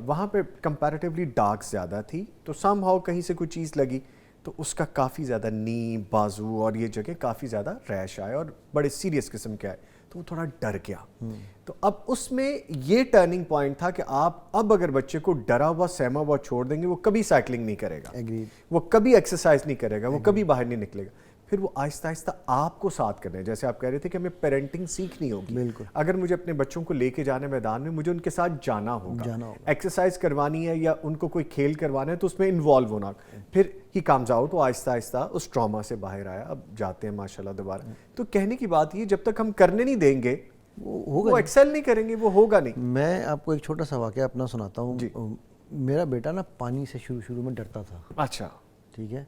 وہاں پہ کمپیریٹیولی ڈارک زیادہ تھی, تو سم ہاؤ کہیں سے کوئی چیز لگی, تو اس کا کافی زیادہ نی, بازو اور یہ جگہ کافی زیادہ ریش آئے, اور بڑے سیریس قسم کے آئے, تو وہ تھوڑا ڈر گیا. تو اب اس میں یہ ٹرننگ پوائنٹ تھا کہ آپ اب اگر بچے کو ڈرا ہوا سہما ہوا چھوڑ دیں گے, وہ کبھی سائیکلنگ نہیں کرے گا, وہ کبھی ایکسرسائز نہیں کرے گا, وہ کبھی باہر نہیں نکلے گا. پھر وہ آہستہ آہستہ آپ کو ساتھ کرنا ہے, جیسے آپ کہہ رہے تھے کہ ہمیں پیرنٹنگ سیکھنی ہوگی. بالکل. اگر مجھے اپنے بچوں کو لے کے جانا ہے میدان میں, مجھے ان کے ساتھ جانا ہوگا, ایکسرسائز کروانی ہے یا ان کو کوئی کھیل کروانا ہے, تو اس میں انوالو ہونا. پھر ہی کامز آؤٹ, وہ آہستہ آہستہ اس ٹراما سے باہر آیا, اب جاتے ہیں ماشاءاللہ دوبارہ. تو کہنے کی بات یہ, جب تک ہم کرنے نہیں دیں گے وہ ایکسل نہیں کریں گے, وہ ہوگا نہیں. میں آپ کو ایک چھوٹا سا واقعہ اپنا سناتا ہوں. میرا بیٹا نا پانی سے شروع میں ڈرتا تھا. اچھا, ٹھیک ہے.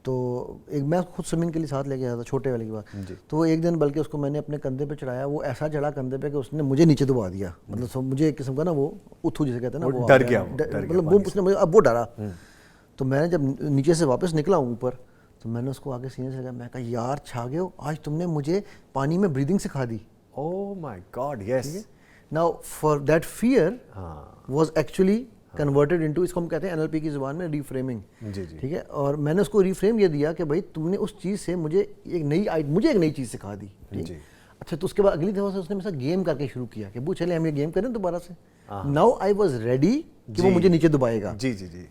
تو ایک میں خود سوئمنگ کے لیے ساتھ لے کے آیا تھا, چھوٹے والے کی بات. تو وہ ایک دن بلکہ اس کو میں نے اپنے کندھے پہ چڑھایا, وہ ایسا چڑھا کندھے پہ کہ اس نے مجھے نیچے دبا دیا. مطلب مجھے ایک قسم کا نا وہ اتھو جسے کہتے ہیں نا, وہ ڈر گیا, مطلب وہ اس نے مجھے, اب وہ ڈرا. تو میں نے جب نیچے سے واپس نکلا ہوں اوپر, تو میں نے اس کو آگے سینے سے لگا, میں کہا یار چھا گئے ہو, آج تم نے مجھے پانی میں بریدنگ سکھا دی. Oh my God, yes. Now for that fear was actually converted into, اس کو ہم کہتے ہیں NLP کی زبان میں ریفریمنگ. ٹھیک ہے. اور میں نے اس کو ریفریم یہ دیا کہ بھائی تم نے اس چیز سے مجھے ایک نئی چیز سکھا دی. اچھا, تو اس کے بعد اگلی دفعہ سے اس نے میرے ساتھ گیم کر کے شروع کیا کہ وہ چلے ہم یہ گیم کریں دوبارہ سے. ناؤ آئی واز ریڈی کہ وہ مجھے نیچے دبائے گا.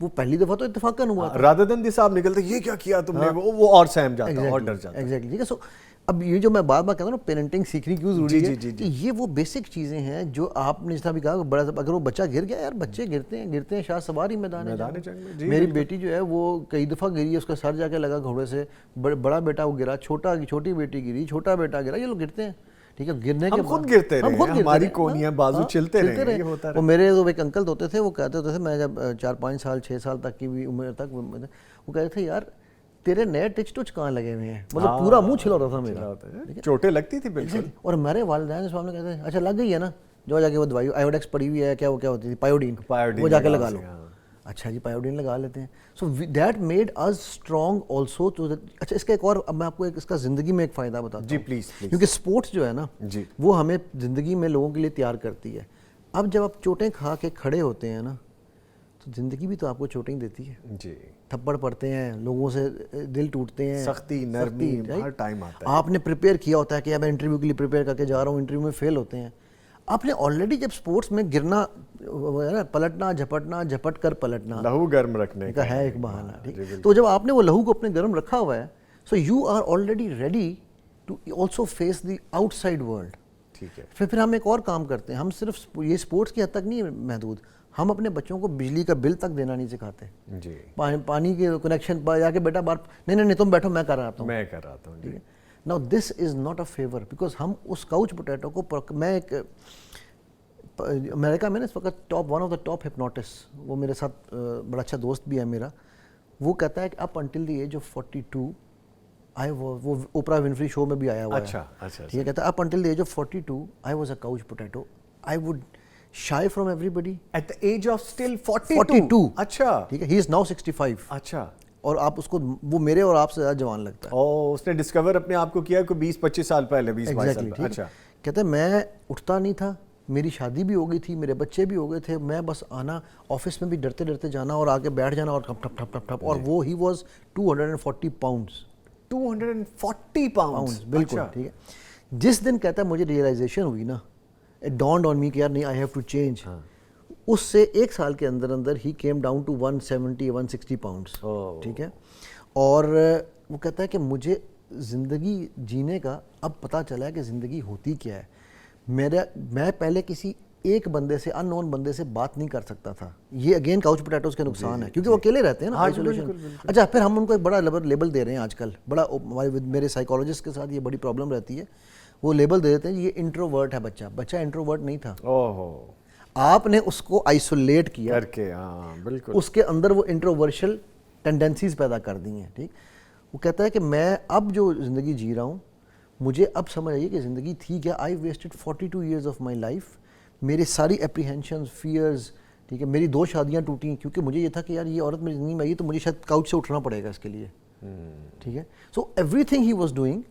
وہ پہلی دفعہ تو اتفاقاً ہوا تھا, رادر دین صاحب نکلتے یہ کیا کیا تم نے, وہ اور سہم جاتا اور ڈر جاتا. ایگزیکٹلی. ٹھیک ہے. سو اب یہ جو میں بار بار کہتا ہوں نا, پیرنٹنگ سیکھنی کیوں ضروری ہے, کہ یہ وہ بیسک چیزیں ہیں جو آپ نے جس طرح بھی کہا, بڑا اگر وہ بچہ گر گیا, یار بچے گرتے ہیں شاہ سواری میدان جنگ میں. میری بیٹی جو ہے وہ کئی دفعہ گری ہے, اس کا سر جا کے لگا گھوڑے سے, بڑا بیٹا وہ گرا, چھوٹی بیٹی گری, چھوٹا بیٹا گرا, یہ لوگ گرتے ہیں. ٹھیک ہے. گرنے کے ہم خود گرتے رہے, ہماری کونیاں بازو چلتے رہے. وہ میرے جو ایک انکل ہوتے تھے, وہ کہتے ہوتے تھے, میں جب 4-5 سال 6 سال تک کی بھی عمر تک, وہ کہتے تھے یار تیرے نئے ٹچ ٹچ کہاں لگے ہوئے ہیں, مطلب پورا منہ چھلا رہا تھا میرا, چوٹیں لگتی تھی بالکل. اور ہمارے والدین اس معاملے کہتے ہیں اچھا لگ گئی ہے نا, جو جا کے وہ دوائی آئیوڈیکس پڑی ہوئی ہے, کیا وہ کیا ہوتی تھی, پائیوڈین, وہ جا کے لگا لو. اچھا جی, پائیوڈین لگا لیتے ہیں. So that made us strong also. اچھا, اس کا ایک اور, اب میں آپ کو اس کا زندگی میں ایک فائدہ بتاتا ہوں. جی پلیز. کیونکہ اسپورٹس جو ہے نا, وہ ہمیں زندگی میں لوگوں کے لیے تیار کرتی ہے. اب جب آپ چوٹیں کھا کے کھڑے ہوتے ہیں نا, تو زندگی بھی تو آپ کو چوٹیں دیتی ہے, جی, تھپڑ پڑتے ہیں, لوگوں سے دل ٹوٹتے ہیں, سختی نرمی ہر ٹائم آتا ہے. آپ نے پریپیئر کیا ہوتا ہے کہ میں انٹرویو کے لیے پریپیئر کر کے جا رہا ہوں, انٹرویو میں فیل ہوتے ہیں. آپ نے آلریڈی جب سپورٹس میں گرنا, پلٹنا, جھپٹنا, جھپٹ کر پلٹنا, لہو گرم رکھنے کا ہے ایک بہانہ, ٹھیک. تو جب آپ نے وہ لہو کو اپنے گرم رکھا ہوا ہے, so you are already ready to also face the outside world. ٹھیک ہے. پھر ہم ایک اور کام کرتے ہیں, ہم صرف یہ اسپورٹس کی حد تک نہیں محدود, ہم اپنے بچوں کو بجلی کا بل تک دینا نہیں سکھاتے. جی, پانی کے کنیکشن پر جا کے بیٹا بار نہیں تم بیٹھو میں کر رہا ہوں, میں کر رہا ہوں. جی, now this is not a favour, because ہم اس کاؤچ پوٹیٹو کو, میں ایک امریکہ میں نا اس وقت one of the top hypnotist, وہ میرے ساتھ بڑا اچھا دوست بھی ہے میرا, وہ کہتا ہے کہ up until the age of 42, وہ اوپرا ونفری شو میں بھی آیا ہوا ہے. اچھا. ٹھیک ہے, کہتا ہے up until the age of 42 I was a couch potato, I would shy from everybody at the age of still 42. اچھا, ٹھیک ہے, ہی از ناؤ 65. اچھا, اور آپ اس کو, وہ میرے اور آپ سے زیادہ جوان لگتا ہے. اس نے ڈسکور اپنے آپ کو کیا کوئی 20-25 سال پہلے, 20-22 سال پہلے. اچھا, کہتے ہیں میں اٹھتا نہیں تھا, میری شادی بھی ہو گئی تھی, میرے بچے بھی ہو گئے تھے, میں بس آنا آفس میں بھی ڈرتے ڈرتے جانا اور آگے بیٹھ جانا اور ٹھپ ٹھپ ٹھپ ٹھپ ٹھپ, اور وہ ہی واز 240 پاؤنڈس. 240 پاؤنڈس, بالکل, ٹھیک ہے. جس دن کہتا ہے مجھے ریئلائزیشن ہوئی نا, اٹ ڈاؤنڈ آن می کہ یار نہیں, آئی ہیو ٹو چینج, اس سے ایک سال کے اندر اندر ہی کیم ڈاؤن ٹو 160 پاؤنڈس. ٹھیک ہے, اور وہ کہتا ہے کہ مجھے زندگی جینے کا اب پتہ چلا ہے کہ زندگی ہوتی کیا ہے. میں پہلے کسی ایک بندے سے, ان نون بندے سے بات نہیں کر سکتا تھا. یہ اگین کاؤچ پوٹیٹوز کے نقصان ہے, کیونکہ وہ اکیلے رہتے ہیں نا, آئسولیشن. اچھا, پھر ہم ان کو ایک بڑا لیبل دے رہے ہیں آج کل, بڑا, میرے سائیکالوجسٹ کے ساتھ یہ بڑی پرابلم رہتی ہے, وہ لیبل دے دیتے ہیں یہ انٹروورٹ ہے بچہ انٹروورٹ نہیں تھا. آپ نے اس کو آئسولیٹ کیا کر کے, بالکل, اس کے اندر وہ انٹروورشل ٹینڈنسیز پیدا کر دی ہیں. ٹھیک, وہ کہتا ہے کہ میں اب جو زندگی جی رہا ہوں, مجھے اب سمجھ آئیے کہ زندگی تھی کیا. I wasted 42 years of my life. میرے ساری اپریہینشنز, فیئرز, ٹھیک ہے, میری 2 شادیاں ٹوٹیں کیونکہ مجھے یہ تھا کہ یار یہ عورت میری زندگی میں آئی تو مجھے شاید کاؤچ سے اٹھنا پڑے گا اس کے لیے. ٹھیک ہے, so every thing he was doing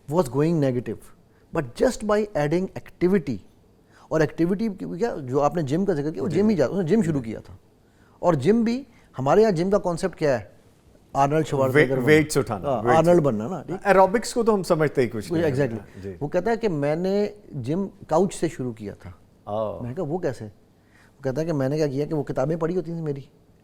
was going negative, but just by adding activity. اور ایکٹیویٹی کیا, جو آپ نے جم کا ذکر کیا, وہ جم ہی اس نے جم شروع کیا تھا. اور جم بھی ہمارے یہاں جم کا کانسیپٹ کیا ہے, آرنلڈ شوارزنیگر, ویٹس اٹھانا, آرنلڈ بننا نا. ایروبکس کو تو ہم سمجھتے ہی کچھ نہیں. ایگزیکٹلی, وہ کہتا ہے کہ میں نے جم کاؤچ سے شروع کیا تھا. میں نے کہا وہ کیسے؟ وہ کہتا ہے کہ میں نے کیا کیا کہ وہ کتابیں پڑھی ہوتی تھیں میری,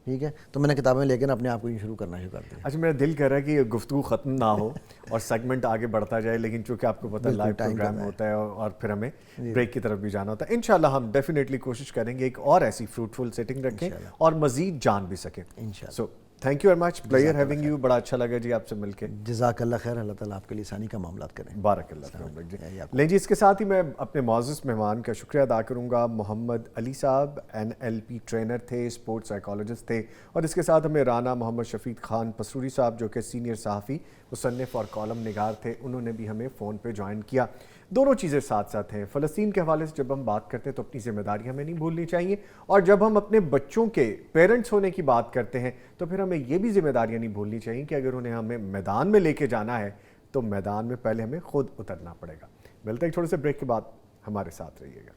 ٹھیک ہے, تو میں نے کتابیں لے کے اپنے آپ کو شروع کرنا شروع کر دیا. اچھا, میرا دل کر رہا ہے کہ یہ گفتگو ختم نہ ہو اور سیگمنٹ آگے بڑھتا جائے, لیکن چونکہ آپ کو پتہ ہے لائیو پروگرام ہوتا ہے اور پھر ہمیں بریک کی طرف بھی جانا ہوتا ہے. انشاءاللہ ہم ڈیفینیٹلی کوشش کریں گے ایک اور ایسی فروٹفل سیٹنگ رکھیں اور مزید جان بھی سکیں انشاءاللہ. So thank you very much, player having you, بڑا اچھا لگا جی آپ سے مل کے. جزاک اللہ خیر, اللہ تعالیٰ آپ کے لیے آسانی کا معاملات کریں. بارک اللہ جی. لیں جی, اس کے ساتھ ہی میں اپنے معزز مہمان کا شکریہ ادا کروں گا. محمد علی صاحب NLP ٹرینر تھے, اسپورٹ سائیکالوجسٹ تھے, اور اس کے ساتھ ہمیں رانا محمد شفیق خان پسروری صاحب جو کہ سینئر صحافی, مصنف اور کالم نگار تھے, انہوں نے بھی ہمیں فون پہ جوائن کیا. دونوں چیزیں ساتھ ساتھ ہیں. فلسطین کے حوالے سے جب ہم بات کرتے ہیں تو اپنی ذمہ داری ہمیں نہیں بھولنی چاہیے, اور جب ہم اپنے بچوں کے پیرنٹس ہونے کی بات کرتے ہیں تو پھر ہمیں یہ بھی ذمہ داریاں نہیں بھولنی چاہیے کہ اگر انہیں ہمیں میدان میں لے کے جانا ہے تو میدان میں پہلے ہمیں خود اترنا پڑے گا. ملتے ہیں تھوڑے سے بریک کے بعد, ہمارے ساتھ رہیے گا.